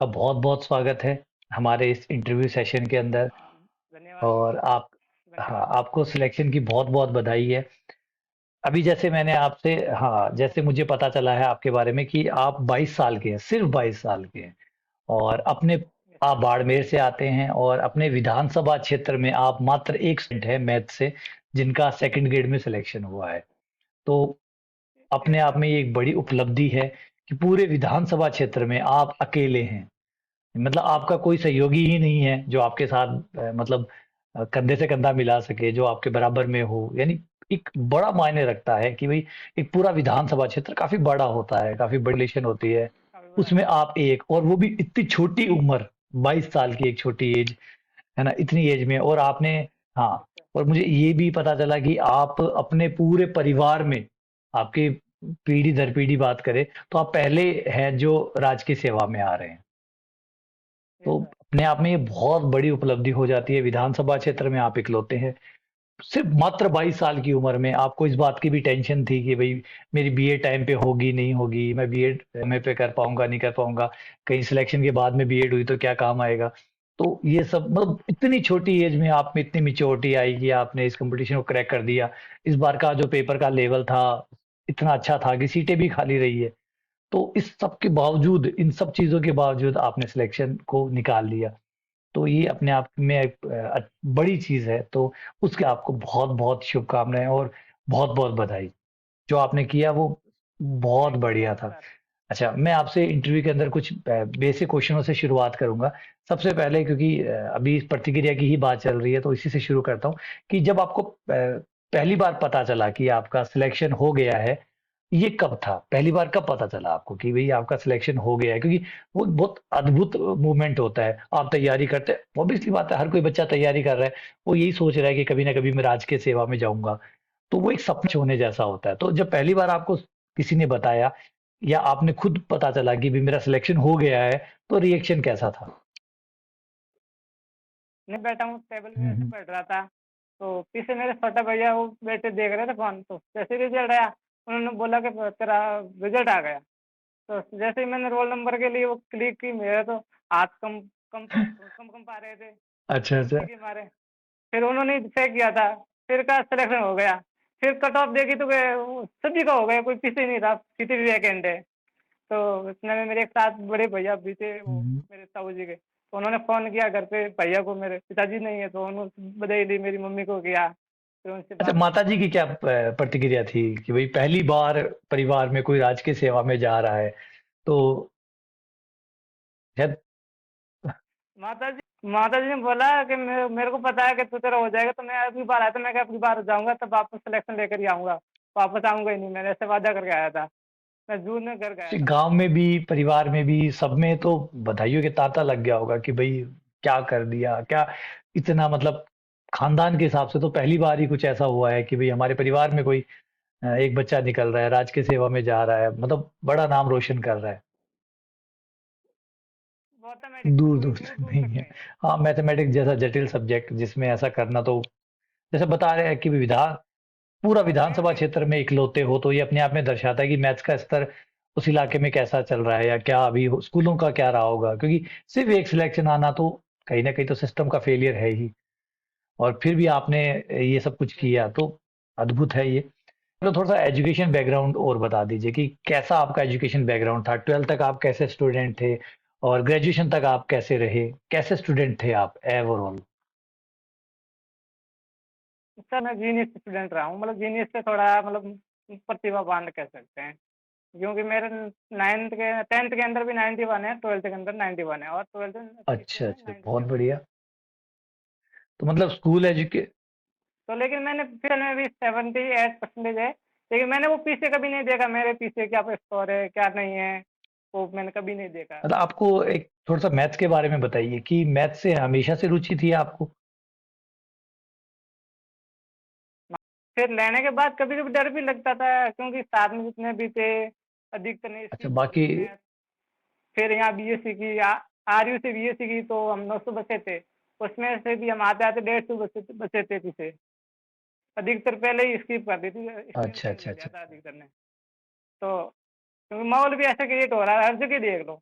का बहुत-बहुत स्वागत है हमारे इस इंटरव्यू सेशन के अंदर। धन्यवाद। और आप हाँ, धन्यवाद। आपको सिलेक्शन की बहुत-बहुत बधाई है। अभी जैसे मैंने आपसे हाँ, जैसे मुझे पता चला है आपके बारे में कि आप 22 साल के हैं, सिर्फ़ 22 साल के हैं और आप बाड़मेर से आते हैं और अपने विधानसभा क्षेत्र में आप मात्र 1 स्टूडेंट हैं मैथ से, जिनका सेकंड ग्रेड में सिलेक्शन हुआ है। तो अपने आप में ये एक बड़ी उपलब्धि है कि पूरे विधानसभा क्षेत्र में आप अकेले हैं। मतलब आपका कोई सहयोगी ही नहीं है जो आपके साथ मतलब कंधे से कंधा मिला सके, जो आपके बराबर में हो। यानी एक बड़ा मायने रखता है कि भई एक पूरा विधानसभा क्षेत्र काफ़ी बड़ा होता है, काफ़ी बड़ी रिलेशन होती है। काफ़ी बड़ा उसमें है। आप एक और वो भी इतनी छोटी उम्र, 22 साल की एक छोटी एज, है ना? इतनी एज में और आपने हाँ, अच्छा। और मुझे ये भी पता चला कि आप अपने पूरे परिवार में, आपकी पीढ़ी दर पीढ़ी बात करें, तो आप पहले हैं जो राजकीय सेवा में आ रहे हैं। ये तो तो है। अपने आप में ये बहुत बड़ी उपलब्धि हो जाती है, विधानसभा क्षेत्र में आप इकलौते हैं। सिर्फ़ मात्र 22 साल की उम्र में आपको इस बात की भी टेंशन थी कि भई मेरी बीए टाइम पे होगी, नहीं होगी, मैं बीएड समय पे कर पाऊँगा, नहीं कर पाऊँगा, कहीं सिलेक्शन के बाद में बीएड हुई तो क्या काम आएगा? तो ये सब मतलब इतनी छोटी एज में आप में इतनी मैच्योरिटी आई कि आपने इस कॉम्पिटिशन को क्रैक कर दिया। इस बार का जो पेपर का लेवल था, इतना अच्छा था कि सीटें भी खाली रही है। तो इस सब के बावजूद, इन सब चीज़ों के बावजूद आपने सिलेक्शन को निकाल लिया। तो ये अपने आप में एक बड़ी चीज़ है, तो उसके आपको बहुत-बहुत शुभकामनाएँ और बहुत-बहुत बधाई। जो आपने किया वो बहुत थैंक यू सो बढ़िया मच था। सर। अच्छा, मैं आपसे इंटरव्यू के अंदर कुछ बेसिक क्वेश्चनों से शुरुआत करूँगा। सबसे पहले क्योंकि अभी प्रतिक्रिया की ही बात चल रही है, तो इसी से शुरू करता हूँ कि जब आपको पहली बार पता चला कि आपका सिलेक्शन हो गया है, ये कब था? पहली बार कब पता चला आपको कि भई आपका सिलेक्शन हो गया है? क्योंकि वो बहुत अद्भुत मोमेंट होता है। आप तैयारी करते हैं ऑब्वियसली बात है, हर कोई बच्चा तैयारी कर रहा है। वो यही सोच रहा है कि कभी न कभी मैं राजकीय सेवा में जाऊँगा। तो वो एक सपना होने जैसा होता है। तो जब पहली बार आपको किसी ने बताया या आपने खुद पता चला कि भई मेरा सिलेक्शन हो गया है, तो रिएक्शन कैसा था? मैं बैठा हूँ टेबल पे हुँ, ऐसे हुँ। पढ़ रहा था, तो पीछे मेरे छोटा भैया वो बैठे देख रहे थे फ़ोन, तो जैसे ही रिज़ल्ट आया, उन्होंने बोला कि तेरा रिज़ल्ट आ गया। तो जैसे ही मैंने रोल नंबर के लिए वो क्लिक की, मेरे तो हाथ कंप आ रहे थे, अच्छा, अच्छा। खुशी के मारे। फिर उन्होंने चेक किया था, फिर कहा सिलेक्शन हो गया। फिर कट ऑफ देखी तो वो सभी का हो गया, कोई पीछे नहीं था, सीटें भी वैकेंट है। तो उसमें में मेरे एक साथ बड़े भैया भी थे, वो हुँ। मेरे ताऊ जी के, तो उन्होंने फ़ोन किया घर पे भैया को, मेरे पिताजी नहीं है, तो उन्होंने बधाई दी, मेरी मम्मी को किया, फिर उनसे अच्छा, बात की। माताजी की क्या प्रतिक्रिया थी कि भई पहली बार परिवार में कोई राजकीय सेवा में जा रहा है, तो शायद माताजी ने बोला कि मेरे को पता है कि तू तेरा हो जाएगा, तो मैं अगली बार आया, तो मैं कहा अगली बार जाऊँगा तब वापस सिलेक्शन लेकर ही आऊँगा, वापस आऊँगा ही नहीं, मैंने ऐसे वादा करके आया था। मैं जून में घर गया था। गाँव में भी, परिवार में भी, सब में तो बधाइयों के तांता लग गया होगा कि भई क्या कर दिया? क्या इतना मतलब खानदान के हिसाब से तो पहली बार ही कुछ ऐसा हुआ है कि भई हमारे परिवार में कोई एक बच्चा निकल रहा है, राजकीय सेवा में जा रहा है, मतलब बड़ा नाम रोशन कर रहा है। मैथमेटिक्स दूर-दूर दूर तक दूर दूर नहीं तक है। नहीं है। हाँ, मैथमेटिक्स जैसा जटिल सब्जेक्ट जिसमें ऐसा करना तो जैसे बता रहे हैं कि पूरा मेन विधानसभा मेन क्षेत्र में इकलौते हो, तो ये अपने आप में दर्शाता है कि मैथ्स का स्तर उस इलाके में कैसा चल रहा है या क्या अभी स्कूलों का क्या रहा होगा? क्योंकि सिर्फ़ एक सिलेक्शन आना तो कहीं न कहीं तो सिस्टम का फेलियर है ही और फिर भी आपने ये सब कुछ किया, तो अद्भुत है ये। तो थोड़ा-सा एजुकेशन बैकग्राउंड और बता दीजिए कि कैसा आपका एजुकेशन बैकग्राउंड था? 12th तक आप कैसे स्टूडेंट थे? और ग्रेजुएशन तक आप कैसे रहे? कैसे स्टूडेंट थे आप ओवरऑल? सर मैं जीनियस स्टूडेंट रहा हूँ, मतलब जीनियस से थोड़ा मतलब प्रतिभावान कह सकते हैं, क्योंकि मेरे 10th के अंदर भी 91 है, 12th के अंदर 91 है, और 12th में पीसीए अच्छा, में अच्छा, बहुत 97 है। बढ़िया। तो मतलब स्कूल एजुके तो लेकिन मैंने फिर में भी 78% है, लेकिन मैंने वो पीछे कभी नहीं देखा, मेरे पीछे क्या स्कोर है क्या नहीं है, वो मैंने कभी नहीं देखा। मतलब आपको एक थोड़ा-सा मैथ्स के बारे में बताइए कि मैथ्स से हमेशा से रुचि थी आपको? फिर लेने के बाद कभी कभी डर भी लगता था, क्योंकि साथ में जितने भी थे अधिकतर ने अच्छा, इसकी बाकी मैथ, फिर यहाँ बीएससी की, आरयू से बीएससी की, तो हम 900 बचे थे, उसमें से भी हम आते आते 150 बचे थे पीछे। अधिकतर पहले ही स्किप कर दी थी, अच्छा, स्क्रीन अच्छा, ले लिया अच्छा। था अधिकतर ने। तो क्योंकि माहौल भी ऐसा क्रिएट हो रहा है, हर जगह देख लो।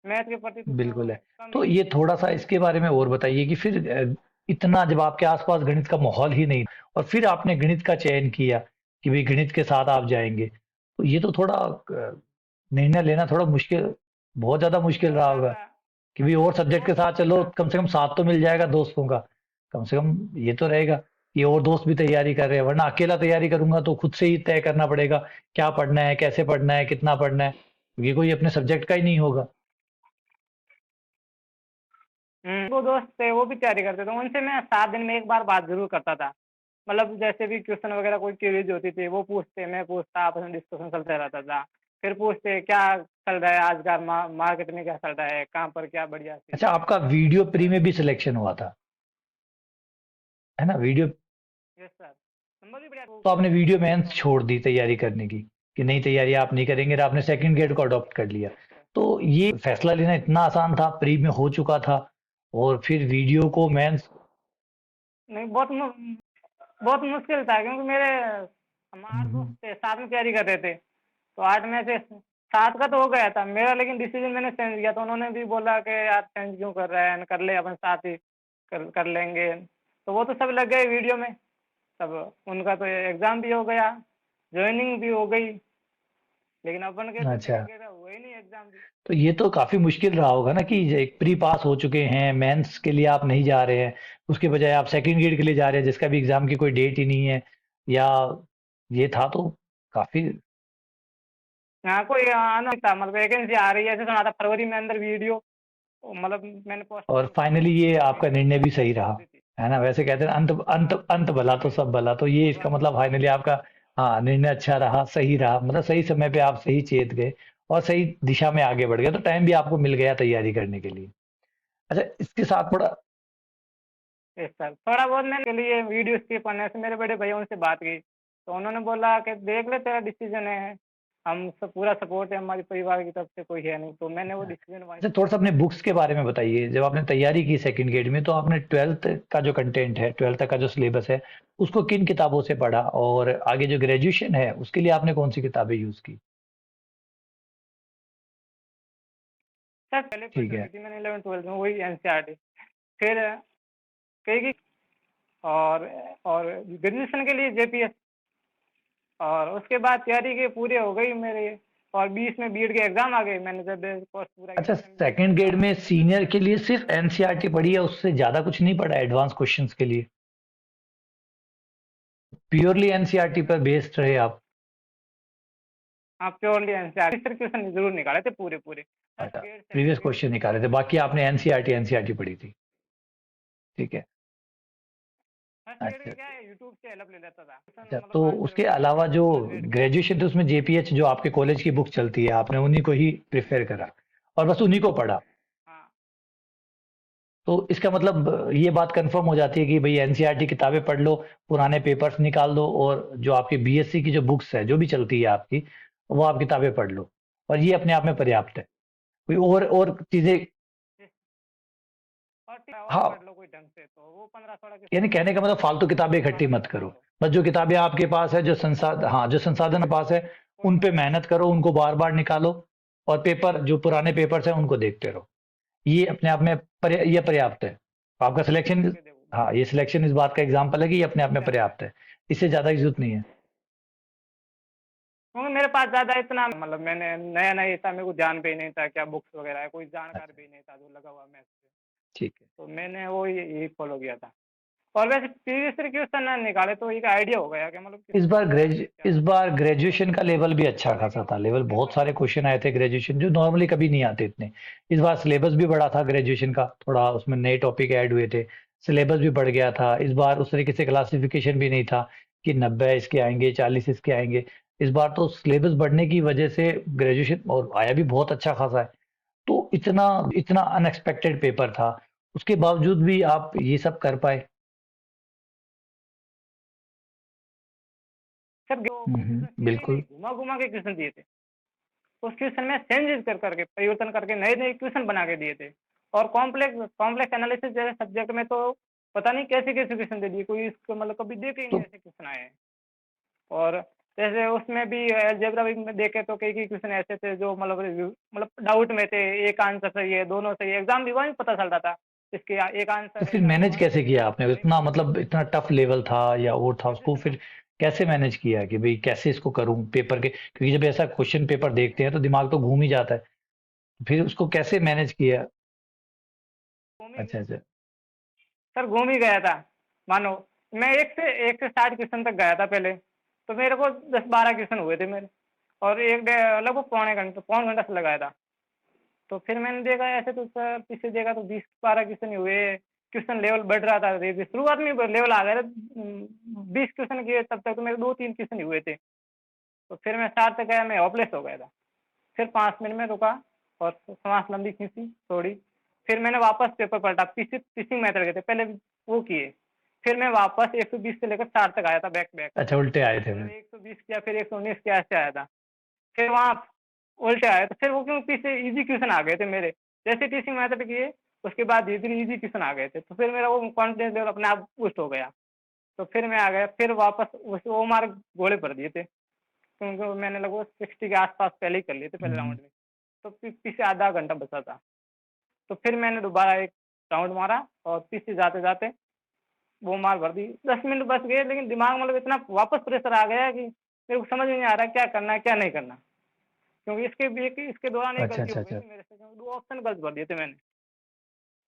मैथ के प्रति तो बिल्कुल है। कम तो ही ये है। थोड़ा-सा इसके बारे में और बताइए कि फिर इतना जब आपके आस-पास गणित का माहौल ही नहीं और फिर आपने गणित का चयन किया कि भई गणित के साथ आप जाएँगे, तो ये तो थोड़ा निर्णय लेना थोड़ा मुश्किल बहुत ज़्यादा मुश्किल बहुत रहा होगा ज़्यादा कि भई और सब्जेक्ट के बहुत साथ मुश्किल चलो था। कम से कम साथ तो मिल जाएगा दोस्तों का। कम से कम ये तो रहेगा कि और दोस्त भी तैयारी कर रहे हैं, वरना अकेला तैयारी करूँगा तो खुद से ही तय करना पड़ेगा, क्या पढ़ना है, कैसे पढ़ना है, कितना पढ़ना है। ये कोई अपने सब्जेक्ट का ही नहीं होगा। वो दोस्त थे वो भी तैयारी करते थे, उनसे मैं 7 दिन में 1 बार बात ज़रूर करता था। मतलब जैसे भी क्वेश्चन वगैरह कोई क्वेरीज़ होती थी, वो पूछते, मैं पूछता, आपस में डिस्कशन चलता रहता था। फिर पूछते क्या चल रहा है आज का मार्केट में क्या चल रहा है, कहाँ पर क्या बढ़िया चीज़ अच्छा, है। आपका वीडियो प्री यस में भी सिलेक्शन हुआ था, है ना? Video yes sir. नंबर भी बढ़िया तो आपने वीडियो वीडियो मेंस था वो। छोड़ दी तैयारी करने की, कि नहीं तैयारी आप नहीं करेंगे और आपने सेकंड ग्रेड को अडॉप्ट कर लिया। तो ये फैसला लेना इतना आसान था, प्री में हो चुका था और फिर वीडियो को मेंस नहीं बहुत मुश्किल था क्योंकि मेरे हम 8 दोस्त हुँ, थे, साथ में तैयारी कर रहे थे। तो 8 में से 7 का तो हो गया था, मेरा लेकिन डिसीजन मैंने चेंज किया, तो उन्होंने भी बोला कि यार चेंज क्यों कर रहा है, कर ले अपन साथ ही कर लेंगे। तो वो तो सब लग गए वीडियो में, सब उनका तो एग्ज़ाम भी हो गया, जॉइनिंग भी हो गई, लेकिन अपन के तो अच्छा। सेकंड ईयर का हुआ ही नहीं एग्ज़ाम भी। तो ये तो काफ़ी मुश्किल रहा होगा ना कि एक प्री पास हो चुके हैं, मेंस के लिए आप नहीं जा रहे हैं, उसके बजाय आप सेकंड ग्रेड के लिए जा रहे हैं जिसका भी एग्ज़ाम की कोई डेट ही नहीं है या ये था तो काफ़ी हाँ, कोई आना नहीं था, मतलब वैकेंसी आ रही है, ऐसे सुना था फरवरी में अंदर वीडियो, मतलब मैंने पोस्ट और वो फाइनली ये आपका वीडियो निर्णय भी अपलोड सही कर रहा, दी थी। है ना? वैसे कहते हैं अंत भला तो सब भला, तो ये इसका भगवान मतलब भला। फाइनली आपका हाँ, निर्णय अच्छा रहा, सही रहा, मतलब सही समय पे आप सही चेत गए और सही दिशा में आगे बढ़ गए, तो टाइम भी आपको मिल गया तैयारी करने के लिए। अच्छा, इसके साथ थोड़ा यस सर, थोड़ा बहुत मैंने के लिए वीडियो स्किप करने से मेरे बड़े भैया उनसे बात की, तो उन्होंने बोला कि देख ले तेरा डिसीजन है, हम सब पूरा सपोर्ट है, हमारे परिवार की तरफ से कोई है नहीं, तो मैंने वो डिसीजन वहीं अच्छा, से थोड़ा-सा लिया। अपने बुक्स के बारे में बताइए। जब आपने तैयारी की सेकंड ग्रेड में, तो आपने 12th का जो कंटेंट है, 12th तक का जो सिलेबस है, उसको किन किताबों से पढ़ा? और आगे जो ग्रेजुएशन है, उसके लिए आपने कौन-सी किताबें यूज़ की? सर पहले ठीक पढ़ है। रखी थी मैंने 11th-12th में वही एनसीईआरटी, फिर कई और और ग्रेजुएशन के लिए जेपीएस, और उसके बाद तैयारी के पूरे हो गई मेरे, और 20 में बीएड के एग्ज़ाम आ गए, मैंने जब कोर्स पूरा किया अच्छा, उस टाइम बीएड के सेकंड ग्रेड एग्ज़ाम आ में गए। सीनियर के लिए सिर्फ़ एनसीईआरटी पढ़ी है, उससे ज़्यादा कुछ नहीं पढ़ा एडवांस क्वेश्चंस के लिए? प्योरली एनसीईआरटी पर बेस्ड रहे आप? हाँ, प्योरली एनसीईआरटी फिर क्वेश्चन ज़रूर निकाले थे पूरे-पूरे, फर्स्ट अच्छा, grade, second previous grade question पूरे निकाले थे, निकाले थे। बाकी आपने एनसीईआरटी पढ़ी थी। ठीक है। फर्स्ट ग्रेड अच्छा, के क्या है, यूट्यूब से हेल्प ले लेता था, क्वेश्चन अच्छा, मतलब तो आंसर उसके वगैरह अलावा जो थर्ड ग्रेड के। ग्रेजुएशन थे उसमें जेपीएच जो आपके कॉलेज की बुक चलती है, आपने उन्हीं को ही प्रेफ़र करा और बस उन्हीं को पढ़ा। हाँ, तो इसका मतलब ये बात कंफर्म हो जाती है कि भई एनसीईआरटी किताबें पढ़ लो, पुराने पेपर्स निकाल दो और जो आपकी बीएससी की जो बुक्स है, जो भी चलती है आपकी, वो आप किताबें पढ़ लो और ये अपने आप में पर्याप्त है। कोई और चीज़ें और हाँ, पढ़ लो कोई ढंग से, तो वो 15-16 क्वेश्चन यानी होते कहने हैं, का मतलब फालतू किताबें इकट्ठी आराम मत से करो। पढ़ लो। बस जो किताबें आपके पास है, जो संसाधन पास है, कोई उन पे बात नहीं। मेहनत करो, उनको बार-बार निकालो और पेपर जो पुराने पेपर्स हैं, उनको देखते रहो। ये अपने आप में ये पर्याप्त है। आपका सिलेक्शन करके देखो, हाँ, ये सिलेक्शन इस बात का एग्जाम्पल है कि ये अपने आप में पर्याप्त है। पर्याप्त है। इससे ज़्यादा की ज़रूरत नहीं है। क्योंकि मेरे पास ज़्यादा इतना, मतलब मैंने नया-नया था, मेरे को ध्यान पे ही नहीं था क्या बुक्स वगैरह है, कोई जानकार अच्छा, भी नहीं था जो लगा हुआ मैथ्स से, ठीक है। तो मैंने वो यही फॉलो किया था। और वैसे प्रीवियस ईयर क्वेश्चन ना निकाले तो एक आइडिया हो गया कि मतलब किस इस तरह बार से आएँगे, क्या इस आएँगे, बार तो ग्रेजुएशन का लेवल भी अच्छा खासा लेकिन था। लेवल फिर बहुत मतलब सारे क्वेश्चन आए थे ग्रेजुएशन जो नॉर्मली कभी नहीं आते इतने। इस बार सिलेबस भी बढ़ा था ग्रेजुएशन का, थोड़ा उसमें नए टॉपिक ऐड हुए थे। सिलेबस भी बढ़ गया था। इस बार उस तरीके से क्लासिफिकेशन भी नहीं था कि 90 इसके आएँगे, 40 इसके आएँगे। इस बार तो सिलेबस बढ़ने की वजह से ग्रेजुएशन और आया भी बहुत अच्छा खासा है। तो इतना इतना अनएक्सपेक्टेड पेपर था। उसके बावजूद भी आप ये सब कर पाए। सर जो हुँ, हुँ। क्वेश्चन सीधे ही नहीं, बिल्कुल। घुमा-घुमा के क्वेश्चन दिए थे। उस क्वेश्चन में चेंजेस करके परिवर्तन करके नए-नए क्वेश्चन बना के दिए थे। और कॉम्प्लेक्स कॉम्प्लेक्स एनालिसिस जैसे सब्जेक्ट में तो पता नहीं कैसे-कैसे क्वेश्चन दे दिए, कोई इसको मतलब कभी देखे ही नहीं तो ऐसे क्वेश्चन आए हैं। और जैसे उसमें भी अलजेब्रा भी में देखे तो कई क्वेश्चन ऐसे थे जो मतलब डाउट में थे, एक आंसर सही है, दोनों सही है, एग्जाम भी वहीं पता चल रहा था इसके एक तो आंसर है फिर या मैनेज कैसे किया आपने? नहीं इतना पता चल मतलब इतना टफ लेवल था या और था, उसको फिर कैसे मैनेज किया कि भाई कैसे इसको करूं पेपर के, क्योंकि जब ऐसा क्वेश्चन पेपर देखते हैं तो दिमाग तो घूम ही जाता है, फिर उसको कैसे मैनेज किया? अच्छा अच्छा। सर घूम ही गया था। मानो मैं एक से 60 क्वेश्चन तक गया था पहले, तो मेरे को 10-12 क्वेश्चन हुए थे मेरे, और लगभग पौन घंटा से लगाया था। तो फिर मैंने देखा ऐसे तो सर पीछे देखा तो 20-12 क्वेश्चन ही हुए, क्वेश्चन लेवल बढ़ रहा था, शुरुआत में लेवल आ गया था 20 क्वेश्चन के, तब तक तो मेरे 2-3 क्वेश्चन ही हुए थे। तो फिर मैं 60 तक गया, मैं होपलेस हो गया था। फिर 5 मिनट में रुका और सांस लंबी खींची थोड़ी, फिर मैंने वापस पेपर पलटा, पिचिंग मेथड गए थे पहले वो किए, फिर मैं वापस 120 से लेकर 60 तक आया था बैक बैक, अच्छा उल्टे आए थे मतलब फिर? 120 किया, फिर 119 किया, ऐसे आया था। फिर वहाँ उल्टे आए तो फिर वो क्यों पीछे इजी क्वेश्चन आ गए थे मेरे, जैसे टीचिंग मेथड किए उसके बाद धीरे धीरे इजी क्वेश्चन आ गए थे, तो फिर मेरा वो कॉन्फिडेंस लेवल अपने आप बूस्ट हो गया। तो फिर मैं आ गया, फिर वापस वो मार्क गोले भर दिए थे, क्योंकि मैंने लगभग 60 के आसपास पहले ही कर लिए थे पहले हम्म। राउंड में। तो पीछे आधा घंटा बचा था, तो फिर मैंने दोबारा एक राउंड मारा और पीछे जाते जाते वो मार भर दी, 10 मिनट बच गए, लेकिन दिमाग मतलब इतना वापस प्रेशर आ गया कि मेरे को समझ में नहीं आ रहा क्या करना है क्या नहीं करना, क्योंकि इसके दौरान एक अच्छा गलती अच्छा हो गई अच्छा। थी मेरे से, क्योंकि 2 ऑप्शन गलत भर दिए थे मैंने।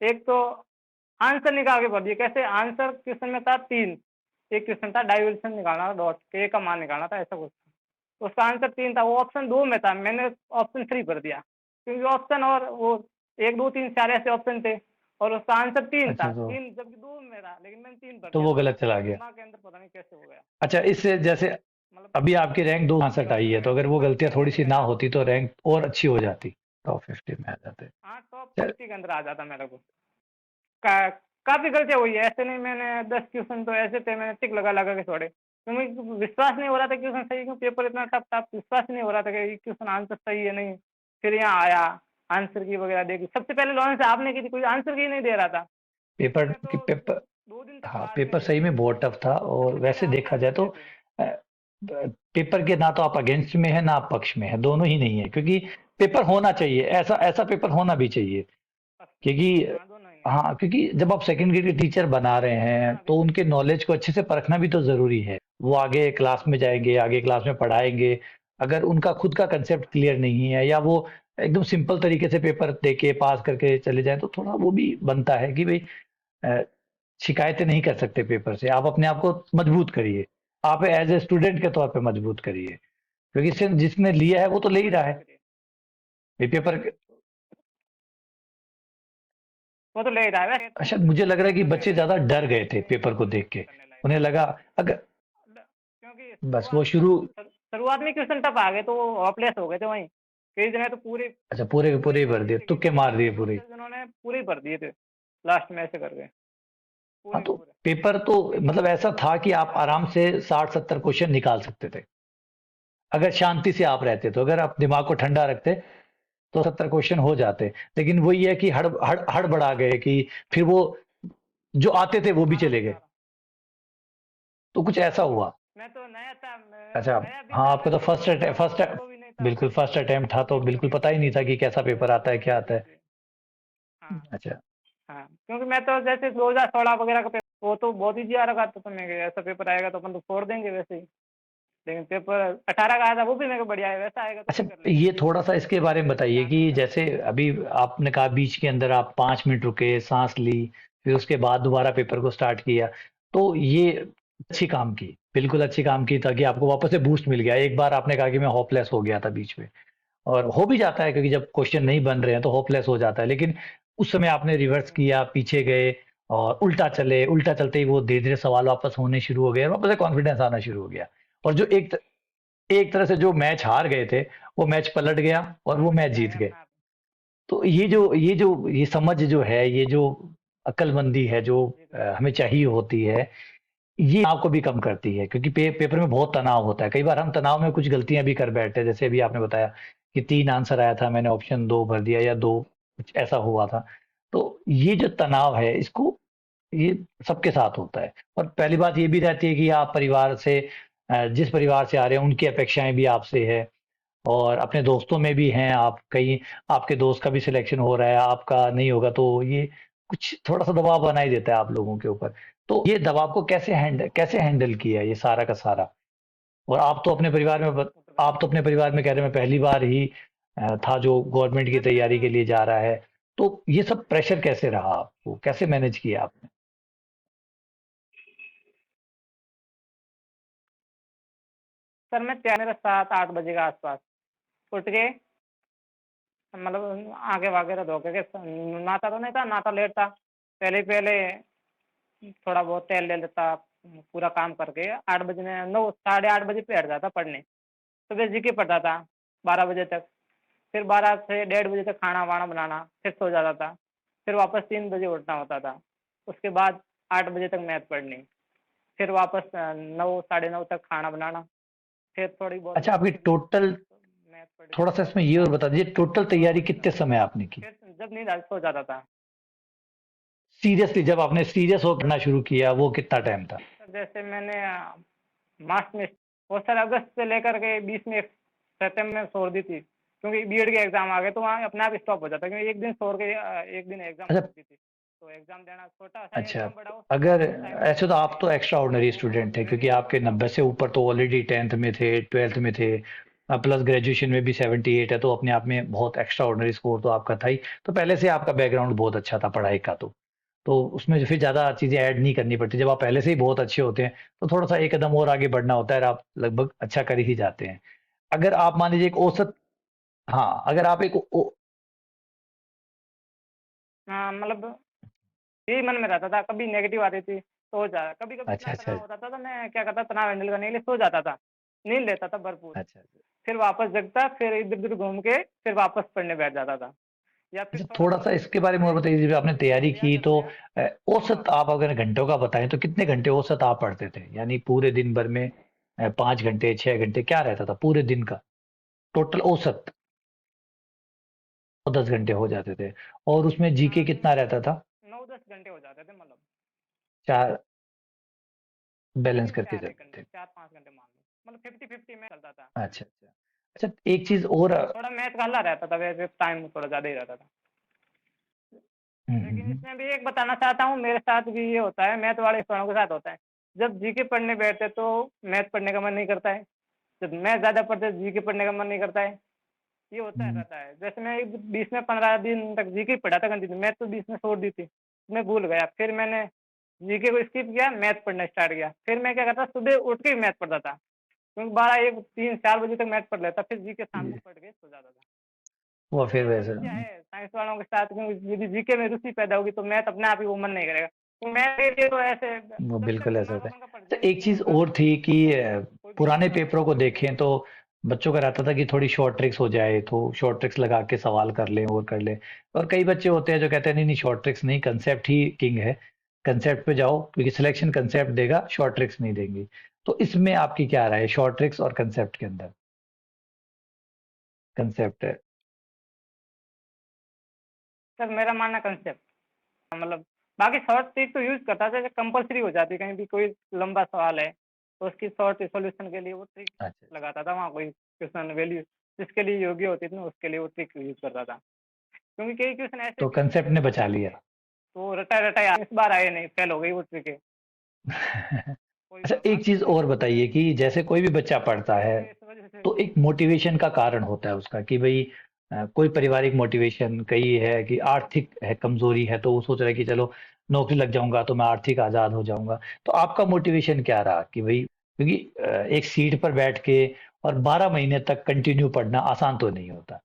एक तो आंसर निकाल के भर दिए, कैसे आंसर क्वेश्चन में था 3, एक क्वेश्चन था डाइवर्शन निकालना था, डॉट के का मान निकालना था, ऐसा कुछ था। उसका आंसर 3 था, वो ऑप्शन 2 में था, मैंने ऑप्शन 3 भर दिया, क्योंकि ऑप्शन और वो 1 2 3 4 ऐसे ऑप्शन थे, और उसका आंसर 3 था, अच्छा 3 जबकि 2 में था, लेकिन मैंने 3 भर तो दिया, वो तो गलत चला मेरे गया। दिमाग के अंदर पता नहीं कैसे हो गया, अच्छा इससे जैसे मतलब अभी आपकी रैंक 2 गलत आई चला है, गया, तो अगर वो टॉप गलतियां 50 में थोड़ी नहीं सी ना गया। होती तो रैंक और अच्छी हो जाती, टॉप 50 में आ जाते। हाँ, टॉप चल। 50 के अंदर आ जाता मेरे को। काफी गलतियां हुई है, ऐसे नहीं, मैंने 10 क्वेश्चन तो ऐसे थे मैंने टिक लगा लगा के छोड़े, क्योंकि विश्वास नहीं हो रहा था क्वेश्चन सही, क्यों पेपर इतना टफ था, विश्वास नहीं हो रहा था कि ये क्वेश्चन आंसर सही है नहीं। फिर यहाँ आया, आंसर की वगैरह देखी, सबसे पहले लॉन्च आपने की थी, कोई आंसर की नहीं दे रहा था, पेपर उसमें तो पेपर 2 दिन तक हाँ बाद में पेपर थे, सही में बहुत टफ था, और सबसे पहले वैसे आपने देखा जाए आंसर तो किए थे। पेपर के ना तो आप अगेंस्ट में है ना आप पक्ष में है, दोनों ही नहीं है, क्योंकि पेपर होना चाहिए, ऐसा ऐसा पेपर होना भी चाहिए, क्योंकि हाँ, दोनों ही नहीं। हाँ क्योंकि जब आप सेकंड ग्रेड के टीचर बना रहे हैं होना भी तो चाहिए। उनके नॉलेज को अच्छे से परखना भी तो जरूरी है। वो आगे क्लास में जाएंगे, आगे क्लास में पढ़ाएंगे, अगर उनका खुद का कंसेप्ट क्लियर नहीं है या वो एकदम सिंपल तरीके से पेपर देके पास करके चले जाएं, तो थोड़ा वो भी बनता है कि भाई अ, शिकायतें नहीं कर सकते पेपर से, आप अपने आप को मजबूत करिए, आप एज ए स्टूडेंट के तौर पे मजबूत करिए, क्योंकि जिसने लिया है वो तो ले ही रहा मजबूत है। करिए, ये पेपर वो तो ले ही रहा है, वैसे तो शायद मुझे लग रहा है कि बने बच्चे हुए हैं, ज्यादा डर गए थे इसमें पेपर को देख नहीं के, करने लायक। उन्हें लगा अगर क्योंकि बस वो शुरुआत शुरू। शुरुआत में क्वेश्चन टफ आ गए तो वो हॉपलेस हो गए थे वहीं, कई जगह तो पूरे अच्छा पूरे के पूरे पूरे ही ही भर भर दिए दिए, थे, कई तुक्के जगह मार तो दिए ऐसे पूरे। बच्चे जिन्होंने पूरे ही भर दिए थे लास्ट में ऐसे करके, हाँ पूरे के तो पूरे। पेपर तो मतलब ऐसा था कि आप आराम से 60-70 क्वेश्चन निकाल सकते थे, अगर शांति से आप रहते, तो अगर आप दिमाग को ठंडा रखते तो 70 क्वेश्चन हो जाते, लेकिन वही है कि हड़बड़ा गए कि फिर वो जो आते थे वो भी आ रहा चले समझा गए, रहा। तो कुछ ऐसा हुआ। मैं तो नया था, अच्छा। नया भी हाँ था, आपका मेरे तो को कुछ इतना फर्स्ट अनुभव भी नहीं था, बिल्कुल फर्स्ट अटेम्प्ट था, तो देख बिल्कुल करके पता ही नहीं था कि कैसा पेपर आता है क्या आता है। इसलिए। हाँ। अच्छा। हाँ, क्योंकि मैं तो जैसे 2016 वगैरह का पेपर वो तो बहुत ईजी आ रखा था, तो मैं ऐसा पेपर आएगा तो अपन तो छोड़ देंगे वैसे ही, लेकिन पेपर 18 का आया था वो भी मेरे को बढ़िया है, वैसा आएगा तो अच्छा भी कर लेंगे, ये थोड़ा सा इसके बारे में बताइए ध्यान कि नहीं था। जैसे अभी आपने कहा बीच के अंदर आप 5 मिनट रुके, सांस ली, फिर उसके बाद दोबारा पेपर को स्टार्ट किया, तो ये अच्छी काम की, बिल्कुल अच्छी काम की, ताकि आपको वापस से बूस्ट मिल गया। एक बार आपने कहा कि मैं होपलेस हो गया था बीच में, और हो भी जाता है क्योंकि जब क्वेश्चन नहीं बन रहे हैं तो होपलेस हो जाता है, लेकिन उस समय आपने रिवर्स किया, पीछे गए और उल्टा चले, उल्टा चलते ही वो धीरे धीरे सवाल वापस होने शुरू हो गए, वापस से कॉन्फिडेंस आना शुरू हो गया, और जो एक तरह से जो मैच हार गए थे वो मैच पलट गया और वो मैच कॉन्फिडेंस जीत आएगा गए। अपने आप। तो ये समझ जो है, ये जो अक्लमंदी है जो जी तो। हमें चाहिए होती है, ये तनाव को भी कम करती है, क्योंकि पेपर में बहुत तनाव होता है, कई बार हम तनाव में कुछ गलतियां भी कर बैठते हैं, जैसे अभी आपने बताया कि 3 आंसर आया था, मैंने ऑप्शन 2 भर दिया या 2, कुछ ऐसा हुआ था। तो ये जो तनाव है इसको, ये सबके साथ होता है, और पहली बात ये भी रहती है कि आप परिवार से जिस परिवार से आ रहे हैं उनकी अपेक्षाएं भी आपसे है और अपने दोस्तों में भी हैं आप कहीं आपके दोस्त का भी सिलेक्शन हो रहा है आपका नहीं होगा तो ये कुछ थोड़ा सा दबाव बना ही देता है आप लोगों के ऊपर। तो ये दबाव को कैसे हैंडल किया ये सारा का सारा? और आप तो अपने परिवार में कह रहे हैं मैं पहली बार ही था जो गवर्नमेंट की तैयारी के लिए जा रहा है। तो ये सब प्रेशर कैसे रहा आपको? कैसे मैनेज किया आपने? सर मैं तैयार मेरा 7-8 बजे के आसपास उठ के मतलब आगे वगैरह धो के नहाता तो नहीं था, नहाता लेट था। पहले पहले थोड़ा बहुत टहल ले लेता, पूरा काम करके 8 बजे में 9 साढ़े 8 बजे बैठ जाता पढ़ने। सुबह जीके पढ़ता था 12 बजे तक, फिर 12 से 1:30 बजे तक खाना वाना बनाना, फिर सो जाता था। फिर वापस 3 बजे उठना होता था। उसके बाद 8 बजे तक मैथ पढ़नी, फिर वापस 9 साढ़े 9 तक खाना बनाना, फिर थोड़ी बहुत अच्छा, आपकी मैथ की टोटल मैथ पढ़ के थोड़ा सा इसमें ये और बता दीजिए टोटल फिर तैयारी वापस कितने समय आपने की? फिर जब नींद आ सो जाता था। सीरियसली जब आपने सीरियस होकर पढ़ना शुरू किया वो कितना टाइम था? जैसे मैंने मार्च में और सर अगस्त से लेकर के 20 में सितंबर में छोड़ दी थी, क्योंकि बीएड के एग्जाम आ गए तो वहाँ अपने आप स्टॉप हो जाता, क्योंकि एक दिन छोड़ के एक दिन एग्जाम अच्छा। होती थी, तो एग्जाम देना छोटा सा अच्छा, एग्जाम बड़ा हो, अगर वापस टाइम पे ऐसे तो आप पढ़ने तो एक्स्ट्रा ऑर्डिनरी वो स्टूडेंट थे क्योंकि रेडी आपके 90 से ऊपर तो ऑलरेडी 10th में थे, 12th में थे, प्लस ग्रेजुएशन में भी 78 है तो अपने आप में बहुत एक्स्ट्रा ऑर्डिनरी स्कोर तो आपका था ही। तो पहले से आपका बैकग्राउंड बहुत अच्छा था पढ़ाई का तो उसमें फिर ज़्यादा चीज़ें ऐड नहीं करनी पड़ती। जब आप पहले से ही बहुत अच्छे होते हैं तो थोड़ा सा एक कदम और आगे बढ़ना होता है और आप लगभग अच्छा कर ही जाते हैं। अगर आप मान लीजिए एक औसत, हाँ, अगर आप एक हाँ मतलब यही मन में रहता था, कभी नेगेटिव आती थी सो जा, कभी कभी अच्छा इतना अच्छा तनाव होता था तो मैं क्या करता, तनाव हैंडल करने के लिए सो जाता था, नींद लेता था भरपूर। अच्छा अच्छा फिर वापस जगता, फिर इधर उधर घूम के फिर वापस पढ़ने बैठ जाता था, या फिर अच्छा, थोड़ा थोड़ा बहुत सा इसके बारे में और पढ़ाई बताइए। जब आपने तैयारी लिया की कर तो लिया अ, तो औसत आप अगर घंटों का बताएं तो कितने घंटे औसत आप पढ़ते थे? यानी पूरे दिन भर में 5 घंटे 6 घंटे क्या रहता था पूरे दिन का टोटल औसत? तो 10 घंटे हो जाते थे और उसमें जीके हाँ कितना रहता था? 9-10 घंटे हो जाते थे, मतलब चार बैलेंस करीब करके चार एक जाते घंटे थे। 4-5 घंटे मान लो, मतलब 50-50 में चलता था। अच्छा अच्छा अच्छा, एक चीज और थोड़ा मैथ का हल्ला रहता था, वैसे टाइम थोड़ा ज़्यादा ही रहता था। लेकिन हम्म। इसमें भी एक बताना चाहता हूँ, मेरे साथ भी ये होता है, मैथ वाले स्टूडेंट्स के साथ होता है। जब जीके पढ़ने बैठते तो मैथ पढ़ने का मन नहीं करता है, जब मैथ ज़्यादा पढ़ते जीके पढ़ने का मन नहीं करता है। ये होता है हम्म। रहता है। जैसे मैं बीच में 15 दिन तक जीके पढ़ा था कंटिन्यू, मैथ तो बीच में छोड़ दी थी, मैं भूल गया। फिर मैंने जीके को स्किप किया, मैथ पढ़ना स्टार्ट किया। फिर मैं क्या करता, सुबह उठ के ही मैथ पढ़ता था, क्योंकि 12 1 3 4 बजे तक मैथ पढ़ लेता, फिर जीके शाम को ये- पढ़ के सो जाता था। वो तो फिर ये वैसे समस्या है साइंस वालों के साथ, क्योंकि यदि जीके में रुचि पैदा होगी तो मैथ अपने आप ही वो मन नहीं करेगा। तो मैथ के लिए तो ऐसे वो जब तक बिल्कुल ऐसा दिमाग होता है। अपन का पढ़ अच्छा, नहीं एक चीज होगा, और थी कि कोई भी पुराने सवाल पेपरों को कोई भी देखें तो बच्चों का रहता था कि थोड़ी शॉर्ट ट्रिक्स हो जाए तो शॉर्ट ट्रिक्स लगा के सवाल कर लें और कर लें। और कई बच्चे होते हैं जो कहते हैं नहीं नहीं शॉर्ट ट्रिक्स नहीं, कंसेप्ट ही किंग है, कंसेप्ट पे जाओ क्योंकि सिलेक्शन कंसेप्ट देगा, शॉर्ट ट्रिक्स नहीं देंगी। तो इसमें आपकी क्या राय है शॉर्ट ट्रिक्स और कंसेप्ट के अंदर? कंसेप्ट है। सर मेरा मानना कंसेप्ट, मतलब बाकी शॉर्ट ट्रिक तो यूज करता है, जैसे कंपलसरी हो जाती है, कहीं भी कोई लंबा सवाल है तो उसकी शॉर्ट सॉल्यूशन के लिए वो ट्रिक अच्छा अच्छा। लगाता था, वहाँ कोई क्वेश्चन वैल्यू जिसके लिए योग्य होती थी ना उसके लिए वो ट्रिक यूज करता था। क्योंकि कई क्वेश्चन ऐसे तो भी होते कंसेप्ट हैं ने जीके बचा के, लिया। तो रटा रटा इस बार आए नहीं, फेल हो गई वो ट्रिक, कोई अच्छा, एक बाकी चीज तो और ठीक है। बताइए कि जैसे कोई भी बच्चा पढ़ता है तो इस वजह से तो एक मोटिवेशन का कारण होता है उसका कि भाई कोई पारिवारिक मोटिवेशन, कई है कि आर्थिक है कमजोरी है तो वो सोच रहा है कि चलो नौकरी लग जाऊंगा तो मैं आर्थिक आजाद हो जाऊंगा। तो आपका मोटिवेशन क्या रहा कि भाई क्योंकि एक सीट पर बैठ के और 12 महीने तक कंटिन्यू पढ़ना आसान तो नहीं होता।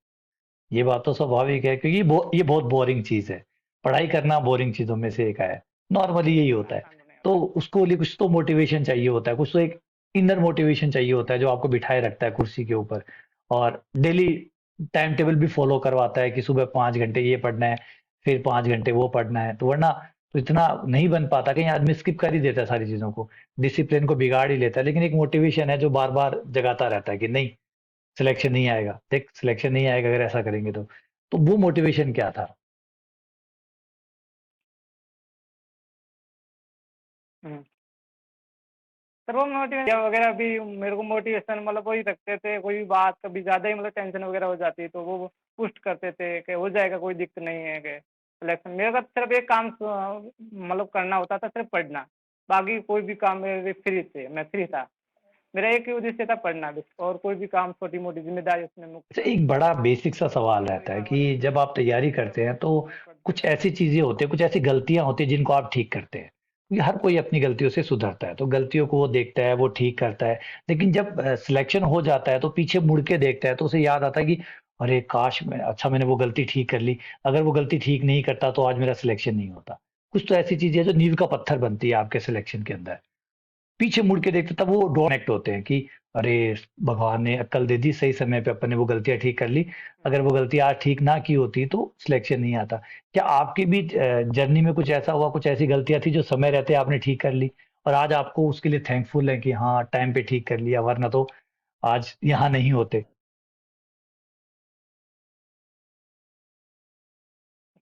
ये बात तो स्वाभाविक है क्योंकि ये बहुत बोरिंग चीज है। पढ़ाई करना बोरिंग चीजों में से एक है, नॉर्मली यही होता है। आसान तो नहीं तो होता। उसको लिए कुछ तो मोटिवेशन चाहिए होता है, कुछ तो एक इनर मोटिवेशन चाहिए होता है जो आपको बिठाए रखता है कुर्सी के ऊपर और डेली टाइम टेबल भी फॉलो करवाता है कि सुबह 5 घंटे ये पढ़ना है, फिर 5 घंटे वो पढ़ना है। तो वरना तो इतना नहीं बन पाता, कहीं आदमी स्किप कर ही देता है सारी चीजों को, डिसिप्लिन को बिगाड़ ही लेता है। लेकिन एक मोटिवेशन है जो बार बार जगाता रहता है कि नहीं सिलेक्शन नहीं आएगा, देख सिलेक्शन नहीं आएगा अगर ऐसा करेंगे तो वो मोटिवेशन क्या था? हम्म। सर वो मोटिवेशन वगैरह भी मेरे को मोटिवेशन मतलब वही रखते थे, कोई भी बात कभी ज़्यादा ही मतलब टेंशन वगैरह हो जाती तो वो पुस्ट करते थे कि हो जाएगा, कोई दिक्कत नहीं है कि सिलेक्शन। मेरे का सिर्फ एक काम मतलब करना होता था, सिर्फ पढ़ना, बाकी कोई भी काम मेरे फ्री थे, मैं फ्री था। मेरा एक ही उद्देश्य था, पढ़ना बस, और कोई भी काम छोटी मोटी जिम्मेदारी उसमें मुक्त अच्छा, था। एक बड़ा बेसिक सा सवाल तो वही रहता है था कि मतलब जब आप तैयारी सिर्फ करते हैं तो पढ़ते कुछ थे। ऐसी चीजें होती है, कुछ ऐसी गलतियां होती है जिनको आप ठीक करते हैं, क्योंकि हर कोई अपनी गलतियों से सुधरता है, तो गलतियों को वो देखता है, वो ठीक करता है। लेकिन जब सिलेक्शन हो जाता है तो पीछे मुड़ के देखता है तो उसे याद आता है कि अरे काश मैंने वो गलती ठीक कर ली, अगर वो गलती ठीक नहीं करता तो आज मेरा सिलेक्शन नहीं होता। कुछ तो ऐसी चीजें जो नींव का पत्थर बनती है आपके सिलेक्शन के अंदर, पीछे मुड़ के देखते तब वो कनेक्ट होते हैं कि अरे भगवान ने अक्ल दे दी, सही समय पे अपन ने वो गलतियां ठीक कर ली, अगर वो गलती आज ठीक ना की होती तो सिलेक्शन नहीं आता। क्या आपकी भी जर्नी में कुछ ऐसा हुआ, कुछ ऐसी गलतियां थी जो समय रहते आपने ठीक कर ली और आज आपको उसके लिए थैंकफुल है कि हाँ टाइम पे ठीक कर लिया, वरना तो आज यहाँ नहीं होते?